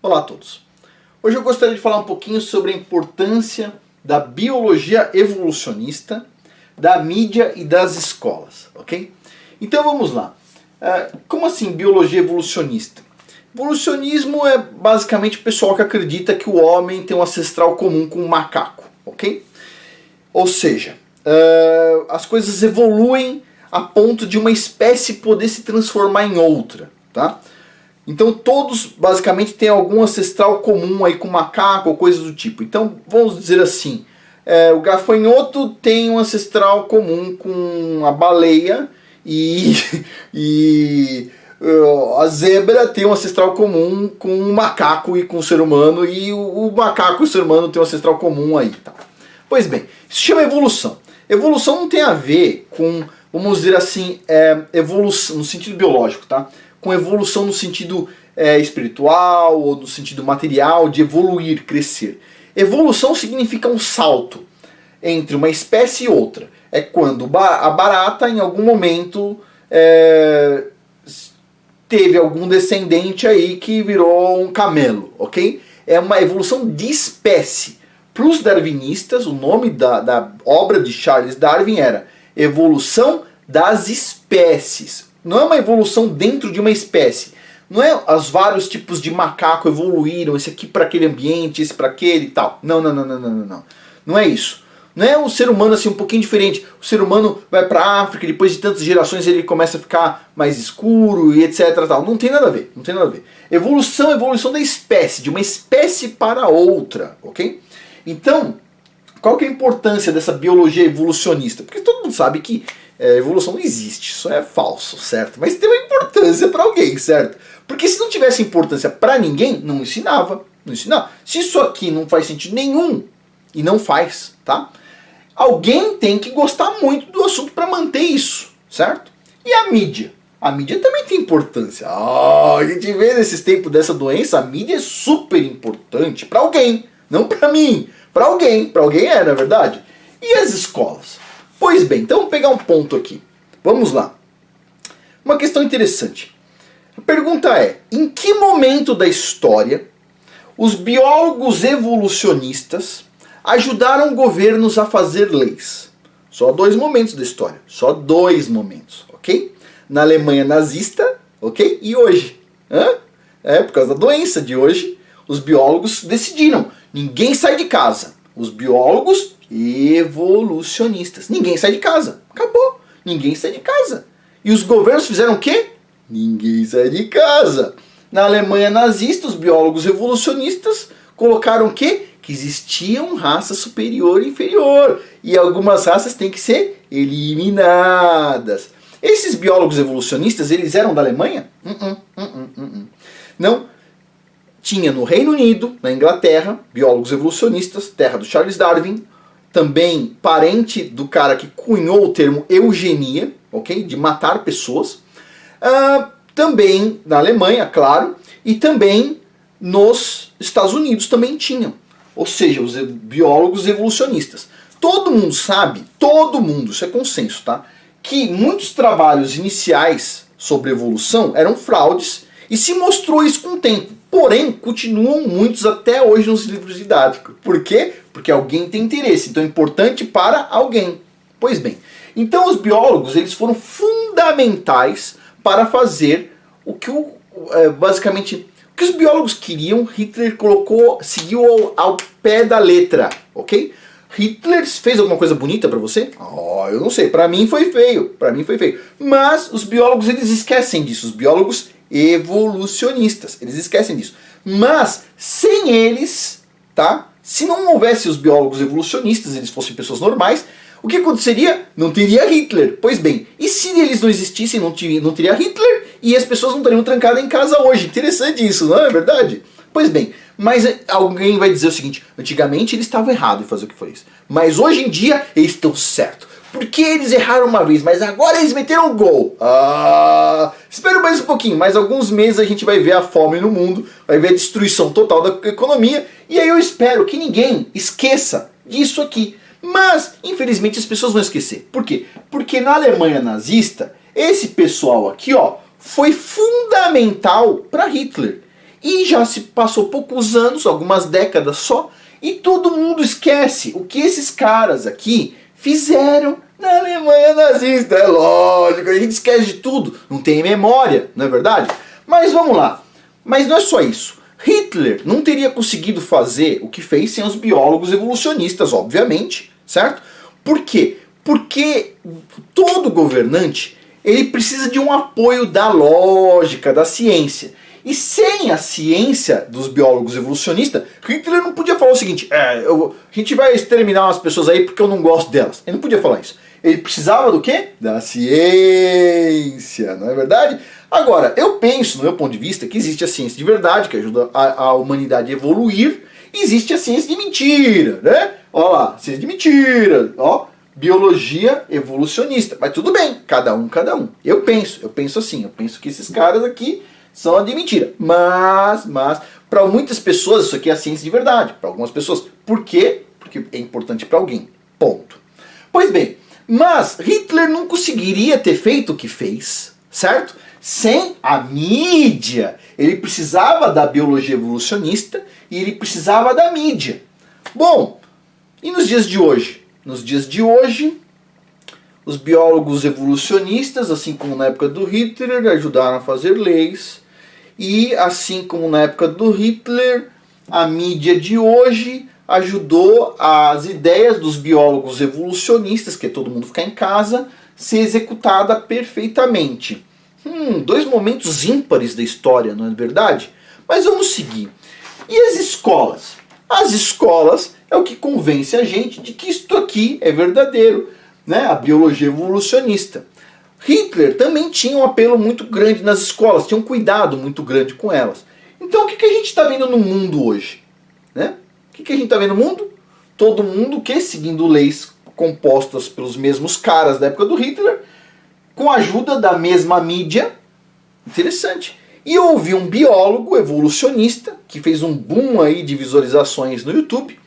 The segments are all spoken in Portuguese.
Olá a todos. Hoje eu gostaria de falar um pouquinho sobre a importância da biologia evolucionista, da mídia e das escolas, ok? Então vamos lá. Como assim biologia evolucionista? Evolucionismo é basicamente o pessoal que acredita que o homem tem um ancestral comum com um macaco, ok? Ou seja, as coisas evoluem a ponto de uma espécie poder se transformar em outra, tá? Então todos basicamente têm algum ancestral comum aí com macaco ou coisa do tipo. Então vamos dizer assim, o gafanhoto tem um ancestral comum com a baleia e a zebra tem um ancestral comum com o macaco e com o ser humano, e o macaco e o ser humano tem um ancestral comum aí. Tá? Pois bem, isso chama evolução. Evolução não tem a ver com, vamos dizer assim, evolução no sentido biológico, tá? Com evolução no sentido espiritual ou no sentido material, de evoluir, crescer. Evolução significa um salto entre uma espécie e outra. É quando a barata, em algum momento, teve algum descendente aí que virou um camelo, ok? É uma evolução de espécie. Para os darwinistas, o nome da obra de Charles Darwin era Evolução das Espécies. Não é uma evolução dentro de uma espécie. Não é os vários tipos de macaco evoluíram, esse aqui para aquele ambiente, esse para aquele e tal. Não. Não é isso. Não é um ser humano assim um pouquinho diferente. O ser humano vai para a África, depois de tantas gerações ele começa a ficar mais escuro e etc. Tal. Não tem nada a ver. Não tem nada a ver. Evolução da espécie, de uma espécie para outra, ok? Então, qual que é a importância dessa biologia evolucionista? Porque todo mundo sabe que evolução não existe, isso é falso, certo? Mas tem uma importância para alguém, certo? Porque se não tivesse importância para ninguém, não ensinava. Se isso aqui não faz sentido nenhum, e não faz, tá? Alguém tem que gostar muito do assunto para manter isso, certo? E a mídia? A mídia também tem importância. A gente vê nesses tempos dessa doença, a mídia é super importante para alguém, não para mim. Para alguém na verdade. E as escolas? Pois bem, então vamos pegar um ponto aqui. Vamos lá. Uma questão interessante. A pergunta é, em que momento da história os biólogos evolucionistas ajudaram governos a fazer leis? Só 2 momentos da história. Só 2 momentos, ok? Na Alemanha nazista, ok? E hoje. Por causa da doença de hoje, os biólogos decidiram. Ninguém sai de casa. Os biólogos evolucionistas. Ninguém sai de casa. Acabou. Ninguém sai de casa. E os governos fizeram o quê? Ninguém sai de casa. Na Alemanha nazista, os biólogos evolucionistas colocaram o quê? Que existiam raça superior e inferior. E algumas raças têm que ser eliminadas. Esses biólogos evolucionistas, eles eram da Alemanha? Não. Tinha no Reino Unido, na Inglaterra, biólogos evolucionistas, terra do Charles Darwin, também parente do cara que cunhou o termo eugenia, ok? De matar pessoas. Também na Alemanha, claro, e também nos Estados Unidos também tinham. Ou seja, os biólogos evolucionistas. Todo mundo sabe, isso é consenso, tá? Que muitos trabalhos iniciais sobre evolução eram fraudes e se mostrou isso com o tempo. Porém, continuam muitos até hoje nos livros didáticos. Por quê? Porque alguém tem interesse. Então é importante para alguém. Pois bem, então os biólogos eles foram fundamentais para fazer o que basicamente o que os biólogos queriam. Hitler seguiu ao pé da letra, ok? Hitler fez alguma coisa bonita para você? Eu não sei. Para mim foi feio. Mas os biólogos eles esquecem disso. Os biólogos evolucionistas, eles esquecem disso. Mas sem eles, tá? Se não houvesse os biólogos evolucionistas, eles fossem pessoas normais, o que aconteceria? Não teria Hitler. Pois bem, e se eles não existissem, não teria Hitler e as pessoas não estariam trancadas em casa hoje. Interessante isso, não é verdade? Pois bem, mas alguém vai dizer o seguinte, antigamente eles estavam errados em fazer o que foi isso. Mas hoje em dia eles estão certos. Porque eles erraram uma vez, mas agora eles meteram um gol. Espera mais um pouquinho, mais alguns meses a gente vai ver a fome no mundo, vai ver a destruição total da economia, e aí eu espero que ninguém esqueça disso aqui. Mas, infelizmente, as pessoas vão esquecer. Por quê? Porque na Alemanha nazista, esse pessoal aqui, ó, foi fundamental para Hitler. E já se passou poucos anos, algumas décadas só, e todo mundo esquece o que esses caras aqui fizeram na Alemanha nazista. É lógico, a gente esquece de tudo, não tem memória, não é verdade? Mas vamos lá, mas não é só isso. Hitler não teria conseguido fazer o que fez sem os biólogos evolucionistas, obviamente, certo? Por quê? Porque todo governante, ele precisa de um apoio da lógica, da ciência. E sem a ciência dos biólogos evolucionistas, Hitler não podia falar o seguinte: a gente vai exterminar umas pessoas aí porque eu não gosto delas. Ele não podia falar isso. Ele precisava do quê? Da ciência, não é verdade? Agora, eu penso, no meu ponto de vista, que existe a ciência de verdade, que ajuda a humanidade a evoluir, e existe a ciência de mentira, né? Ó lá, ciência de mentira, ó, biologia evolucionista. Mas tudo bem, cada um. Eu penso assim, eu penso que esses caras aqui são a de mentira. Mas, para muitas pessoas isso aqui é a ciência de verdade, para algumas pessoas. Por quê? Porque é importante para alguém, ponto. Pois bem, mas Hitler não conseguiria ter feito o que fez, certo? Sem a mídia. Ele precisava da biologia evolucionista e ele precisava da mídia. Bom, e nos dias de hoje? Nos dias de hoje, os biólogos evolucionistas, assim como na época do Hitler, ajudaram a fazer leis. E assim como na época do Hitler, a mídia de hoje ajudou as ideias dos biólogos evolucionistas, que é todo mundo ficar em casa, ser executada perfeitamente. Dois momentos ímpares da história, não é verdade? Mas vamos seguir. E as escolas? As escolas é o que convence a gente de que isto aqui é verdadeiro, né? A biologia evolucionista. Hitler também tinha um apelo muito grande nas escolas, tinha um cuidado muito grande com elas. Então o que a gente está vendo no mundo hoje? Né? O que a gente está vendo no mundo? Todo mundo que seguindo leis compostas pelos mesmos caras da época do Hitler, com a ajuda da mesma mídia. Interessante. E houve um biólogo evolucionista que fez um boom aí de visualizações no YouTube,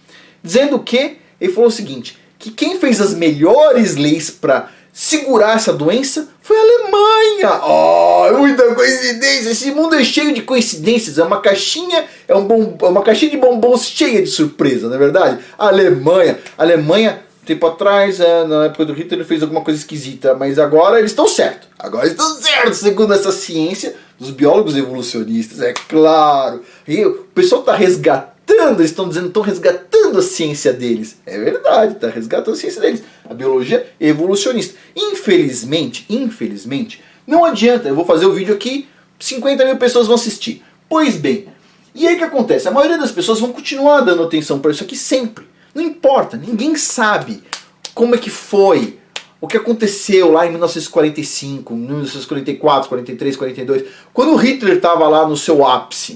dizendo que ele falou o seguinte, que quem fez as melhores leis para segurar essa doença foi a Alemanha. Oh, muita coincidência. Esse mundo é cheio de coincidências. É uma caixinha, uma caixinha de bombons cheia de surpresa, não é verdade? A Alemanha, tempo atrás, na época do Hitler, ele fez alguma coisa esquisita, mas agora eles estão certos. Agora eles estão certos, segundo essa ciência dos biólogos evolucionistas, é claro. E o pessoal está resgatando, eles estão dizendo, estão resgatando a ciência deles. É verdade, está resgatando a ciência deles. A biologia evolucionista. Infelizmente, não adianta, eu vou fazer o vídeo aqui, 50 mil pessoas vão assistir. Pois bem, e aí o que acontece? A maioria das pessoas vão continuar dando atenção para isso aqui sempre. Não importa, ninguém sabe como é que foi, o que aconteceu lá em 1945, 1944, 43, 42, quando o Hitler estava lá no seu ápice,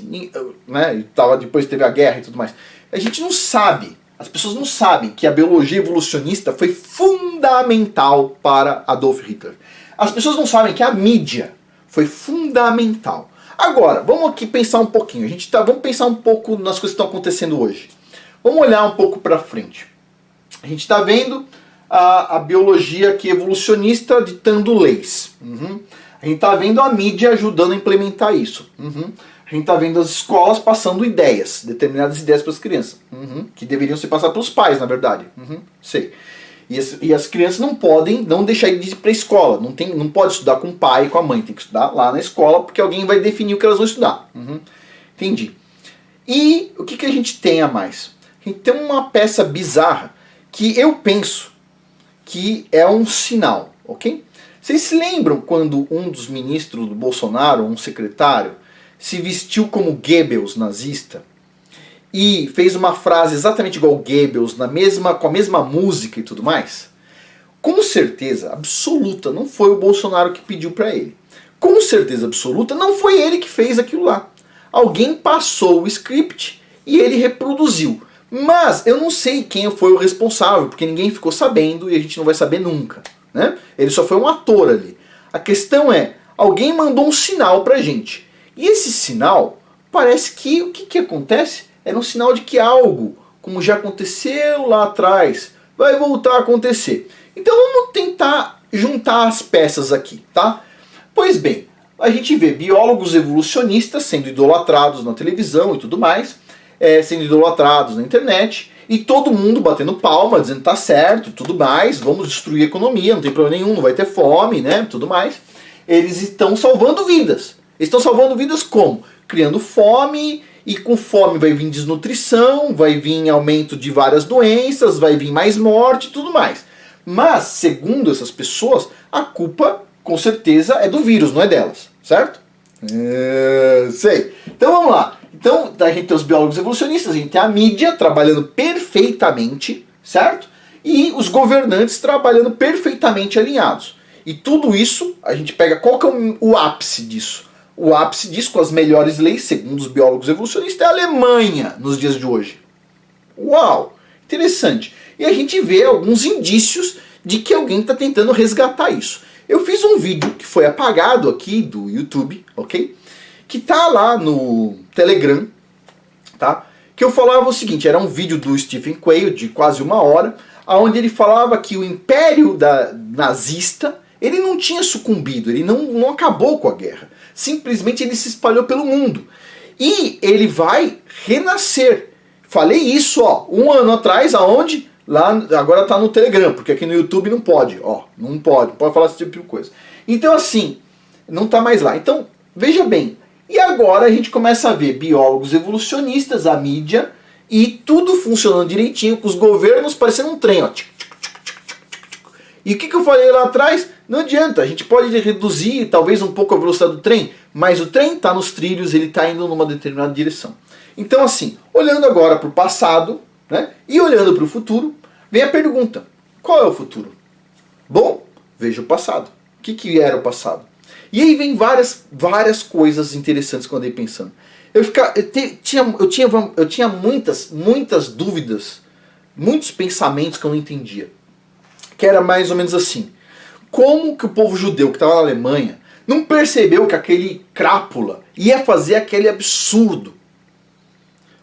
né, depois teve a guerra e tudo mais. A gente não sabe, as pessoas não sabem que a biologia evolucionista foi fundamental para Adolf Hitler. As pessoas não sabem que a mídia foi fundamental. Agora, vamos aqui pensar um pouquinho, vamos pensar um pouco nas coisas que estão acontecendo hoje. Vamos olhar um pouco para frente. A gente está vendo a biologia aqui evolucionista ditando leis. A gente está vendo a mídia ajudando a implementar isso. A gente está vendo as escolas passando ideias, determinadas ideias para as crianças. Que deveriam ser passadas pelos pais, na verdade. Sei. E as crianças não podem deixar de ir para a escola. Não pode estudar com o pai e com a mãe. Tem que estudar lá na escola, porque alguém vai definir o que elas vão estudar. Entendi. E o que a gente tem a mais? A gente tem uma peça bizarra que eu penso que é um sinal, ok? Vocês se lembram quando um dos ministros do Bolsonaro, um secretário, se vestiu como Goebbels nazista e fez uma frase exatamente igual Goebbels, com a mesma música e tudo mais? Com certeza absoluta não foi o Bolsonaro que pediu para ele. Com certeza absoluta não foi ele que fez aquilo lá. Alguém passou o script e ele reproduziu. Mas eu não sei quem foi o responsável, porque ninguém ficou sabendo e a gente não vai saber nunca. Né? Ele só foi um ator ali. A questão é, alguém mandou um sinal pra gente. E esse sinal, parece que o que acontece? Era um sinal de que algo, como já aconteceu lá atrás, vai voltar a acontecer. Então vamos tentar juntar as peças aqui, tá? Pois bem, a gente vê biólogos evolucionistas sendo idolatrados na televisão e tudo mais, sendo idolatrados na internet, e todo mundo batendo palma, dizendo tá certo, tudo mais, vamos destruir a economia, não tem problema nenhum, não vai ter fome, né, tudo mais. Eles estão salvando vidas. Eles estão salvando vidas como? Criando fome, e com fome vai vir desnutrição, vai vir aumento de várias doenças, vai vir mais morte e tudo mais. Mas, segundo essas pessoas, a culpa, com certeza, é do vírus, não é delas, certo? Sei. Então vamos lá. Então a gente tem os biólogos evolucionistas, a gente tem a mídia trabalhando perfeitamente, certo? E os governantes trabalhando perfeitamente alinhados. E tudo isso, a gente pega, qual que é o ápice disso? O ápice disso, com as melhores leis, segundo os biólogos evolucionistas, é a Alemanha nos dias de hoje. Uau! Interessante. E a gente vê alguns indícios de que alguém está tentando resgatar isso. Eu fiz um vídeo que foi apagado aqui do YouTube, ok? Que tá lá no Telegram, tá? Que eu falava o seguinte, era um vídeo do Stephen Quayle de quase 1 hora, onde ele falava que o império nazista, ele não tinha sucumbido, ele não acabou com a guerra. Simplesmente ele se espalhou pelo mundo. E ele vai renascer. Falei isso, ó, 1 ano atrás, aonde? Lá, agora tá no Telegram, porque aqui no YouTube não pode, ó, não pode falar esse tipo de coisa. Então assim, não tá mais lá. Então, veja bem, e agora a gente começa a ver biólogos evolucionistas, a mídia, e tudo funcionando direitinho, com os governos parecendo um trem, ó. E o que eu falei lá atrás? Não adianta, a gente pode reduzir talvez um pouco a velocidade do trem, mas o trem está nos trilhos, ele está indo numa determinada direção. Então assim, olhando agora para o passado, né, e olhando para o futuro, vem a pergunta, qual é o futuro? Bom, veja o passado. O que era o passado? E aí vem várias coisas interessantes que eu andei pensando. Eu tinha muitas dúvidas, muitos pensamentos que eu não entendia. Que era mais ou menos assim. Como que o povo judeu que estava na Alemanha não percebeu que aquele crápula ia fazer aquele absurdo?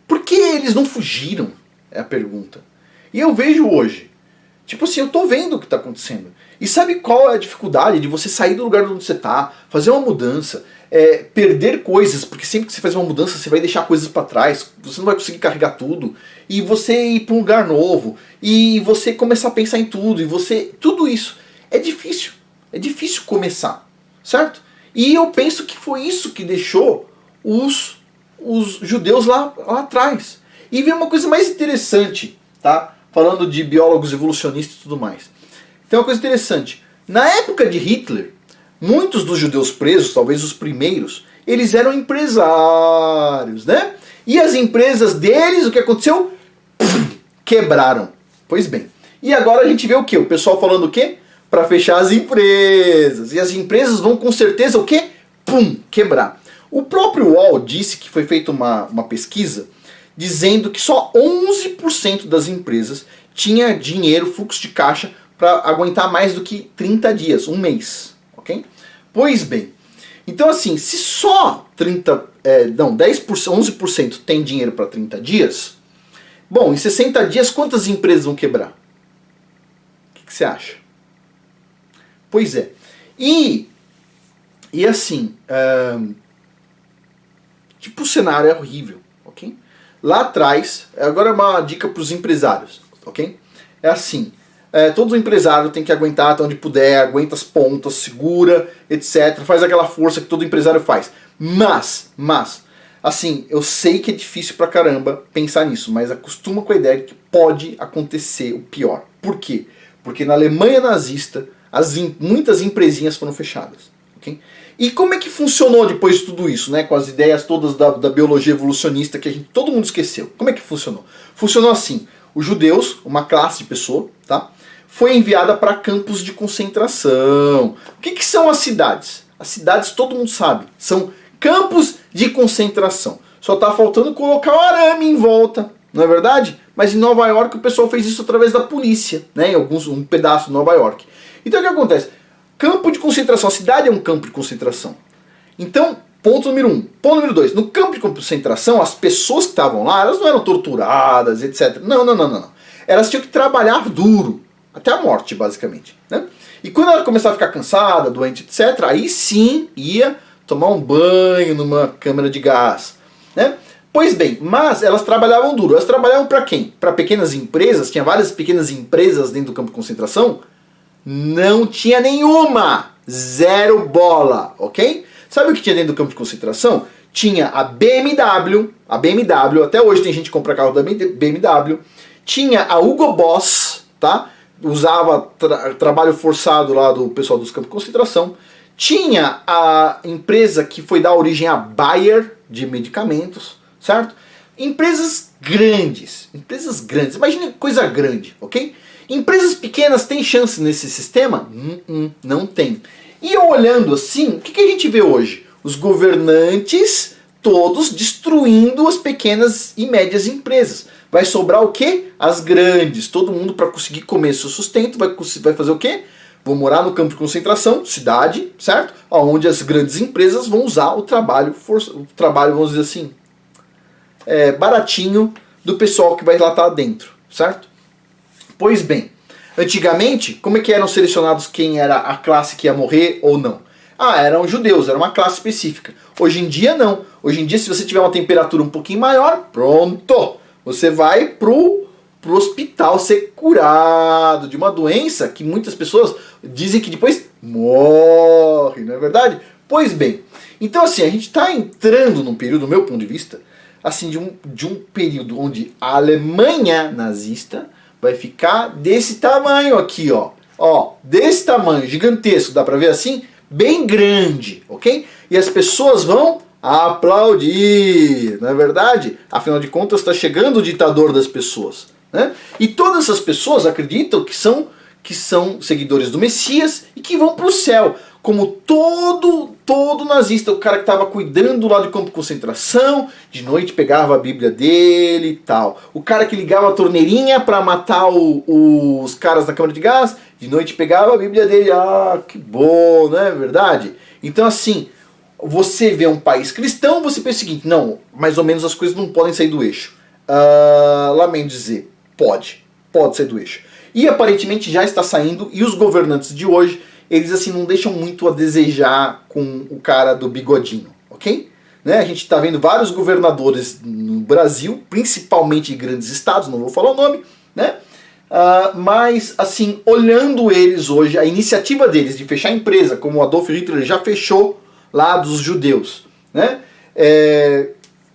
Por que eles não fugiram? É a pergunta. E eu vejo hoje. Tipo assim, eu tô vendo o que está acontecendo. E sabe qual é a dificuldade de você sair do lugar onde você está, fazer uma mudança, perder coisas, porque sempre que você faz uma mudança você vai deixar coisas para trás, você não vai conseguir carregar tudo, e você ir para um lugar novo, e você começar a pensar em tudo, tudo isso é difícil começar, certo? E eu penso que foi isso que deixou os judeus lá atrás. E vem uma coisa mais interessante, tá? Falando de biólogos evolucionistas e tudo mais. Tem uma coisa interessante. Na época de Hitler, muitos dos judeus presos, talvez os primeiros, eles eram empresários, né? E as empresas deles, o que aconteceu? Quebraram. Pois bem. E agora a gente vê o quê? O pessoal falando o quê? Para fechar as empresas. E as empresas vão com certeza o quê? Quebrar. O próprio UOL disse que foi feita uma pesquisa dizendo que só 11% das empresas tinha dinheiro, fluxo de caixa, para aguentar mais do que 30 dias, um mês, ok? Pois bem, então assim, se só 11% tem dinheiro para 30 dias, bom, em 60 dias quantas empresas vão quebrar? O que você acha? Pois é, e assim, tipo, o cenário é horrível, ok? Lá atrás, agora é uma dica para os empresários, ok? É assim, todo empresário tem que aguentar até onde puder, aguenta as pontas, segura, etc. Faz aquela força que todo empresário faz. Mas, assim, eu sei que é difícil pra caramba pensar nisso, mas acostuma com a ideia de que pode acontecer o pior. Por quê? Porque na Alemanha nazista, muitas empresinhas foram fechadas. Okay? E como é que funcionou depois de tudo isso, né? Com as ideias todas da biologia evolucionista que todo mundo esqueceu. Como é que funcionou? Funcionou assim. Os judeus, uma classe de pessoa, tá, foi enviada para campos de concentração. O que são as cidades? As cidades todo mundo sabe. São campos de concentração. Só está faltando colocar um arame em volta, não é verdade? Mas em Nova York o pessoal fez isso através da polícia, né? Em um pedaço de Nova York. Então o que acontece? Campo de concentração. A cidade é um campo de concentração. Então, ponto número 1. Ponto número 2. No campo de concentração, as pessoas que estavam lá, elas não eram torturadas, etc. Não. Elas tinham que trabalhar duro. Até a morte, basicamente. Né? E quando ela começava a ficar cansada, doente, etc., aí sim ia tomar um banho numa câmara de gás, né? Pois bem, mas elas trabalhavam duro. Elas trabalhavam para quem? Para pequenas empresas. Tinha várias pequenas empresas dentro do campo de concentração. Não tinha nenhuma. Zero bola, ok? Sabe o que tinha dentro do campo de concentração? Tinha a BMW, até hoje tem gente que compra carro da BMW. Tinha a Hugo Boss, tá? Usava trabalho forçado lá do pessoal dos campos de concentração. Tinha a empresa que foi dar origem a Bayer, de medicamentos, certo? Empresas grandes, imagina coisa grande, ok? Empresas pequenas têm chance nesse sistema? Não tem. E olhando assim, o que a gente vê hoje? Os governantes todos destruindo as pequenas e médias empresas. Vai sobrar o quê? As grandes. Todo mundo para conseguir comer seu sustento vai fazer o quê? Vão morar no campo de concentração, cidade, certo? Onde as grandes empresas vão usar o trabalho, vamos dizer assim, baratinho do pessoal que vai lá estar dentro, certo? Pois bem, antigamente, como é que eram selecionados quem era a classe que ia morrer ou não? Eram judeus, era uma classe específica. Hoje em dia não. Hoje em dia, se você tiver uma temperatura um pouquinho maior, pronto! Você vai pro hospital ser curado de uma doença que muitas pessoas dizem que depois morre, não é verdade? Pois bem, então assim, a gente está entrando num período, do meu ponto de vista, assim, de um período onde a Alemanha nazista vai ficar desse tamanho aqui, ó, desse tamanho, gigantesco, dá pra ver assim? Bem grande, ok? E as pessoas vão aplaudir, não é verdade? Afinal de contas, está chegando o ditador das pessoas, né? E todas essas pessoas acreditam que são seguidores do Messias e que vão para o céu, como todo nazista, o cara que estava cuidando lá do campo de concentração, de noite pegava a Bíblia dele e tal. O cara que ligava a torneirinha para matar os caras na câmara de gás, de noite pegava a Bíblia dele. Que bom, não é verdade? Então assim, você vê um país cristão, você pensa o seguinte, não, mais ou menos as coisas não podem sair do eixo. Lamento dizer, pode sair do eixo. E aparentemente já está saindo, e os governantes de hoje, eles assim não deixam muito a desejar com o cara do bigodinho, ok? Né? A gente está vendo vários governadores no Brasil, principalmente em grandes estados, não vou falar o nome, né? Mas assim, olhando eles hoje, a iniciativa deles de fechar a empresa, como o Adolf Hitler já fechou lá dos judeus, né?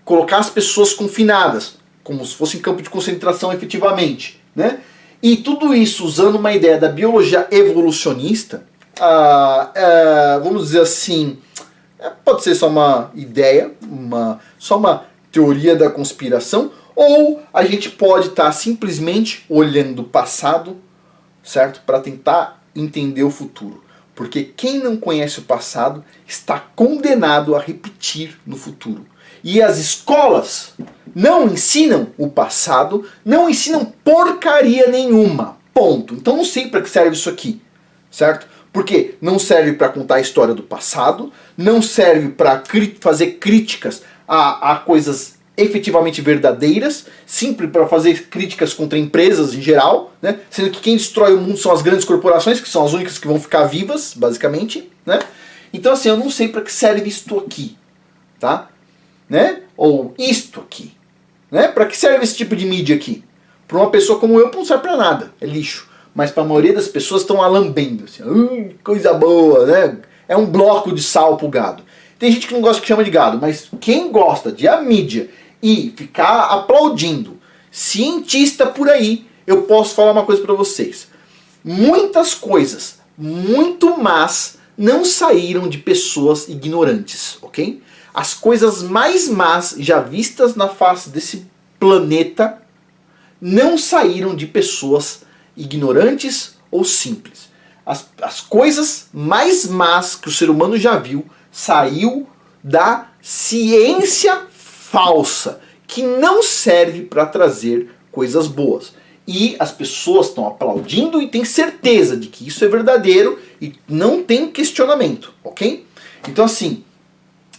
Colocar as pessoas confinadas, como se fosse em campo de concentração efetivamente, né? E tudo isso usando uma ideia da biologia evolucionista, vamos dizer assim, pode ser só uma ideia, só uma teoria da conspiração, ou a gente pode estar simplesmente olhando o passado, certo? Para tentar entender o futuro. Porque quem não conhece o passado está condenado a repetir no futuro. E as escolas não ensinam o passado, não ensinam porcaria nenhuma. Ponto. Então não sei para que serve isso aqui, certo? Porque não serve para contar a história do passado, não serve para fazer críticas a coisas efetivamente verdadeiras, sempre para fazer críticas contra empresas em geral, né? Sendo que quem destrói o mundo são as grandes corporações, que são as únicas que vão ficar vivas, basicamente, né? Então assim, eu não sei para que serve isto aqui, tá? Né? Ou isto aqui, né? Para que serve esse tipo de mídia aqui? Para uma pessoa como eu não serve para nada, é lixo. Mas para a maioria das pessoas estão alambendo, assim, coisa boa, né? É um bloco de sal pro gado. Tem gente que não gosta que chama de gado, mas quem gosta de a mídia e ficar aplaudindo cientista por aí, eu posso falar uma coisa para vocês. Muitas coisas, muito más, não saíram de pessoas ignorantes, ok? As coisas mais más já vistas na face desse planeta não saíram de pessoas ignorantes ou simples. As coisas mais más que o ser humano já viu saiu da ciência falsa, que não serve para trazer coisas boas. E as pessoas estão aplaudindo e têm certeza de que isso é verdadeiro e não tem questionamento, ok? Então assim,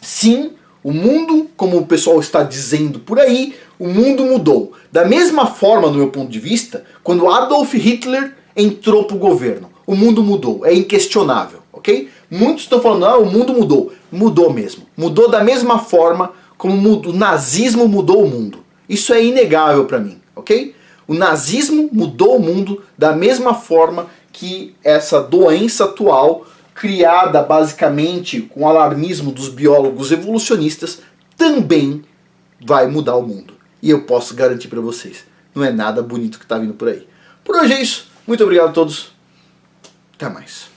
sim, o mundo, como o pessoal está dizendo por aí, o mundo mudou. Da mesma forma, no meu ponto de vista, quando Adolf Hitler entrou para o governo, o mundo mudou, é inquestionável, ok? Muitos estão falando, o mundo mudou. Mudou mesmo. Mudou da mesma forma como o nazismo mudou o mundo. Isso é inegável para mim, ok? O nazismo mudou o mundo da mesma forma que essa doença atual, criada basicamente com o alarmismo dos biólogos evolucionistas, também vai mudar o mundo. E eu posso garantir para vocês, não é nada bonito que está vindo por aí. Por hoje é isso. Muito obrigado a todos. Até mais.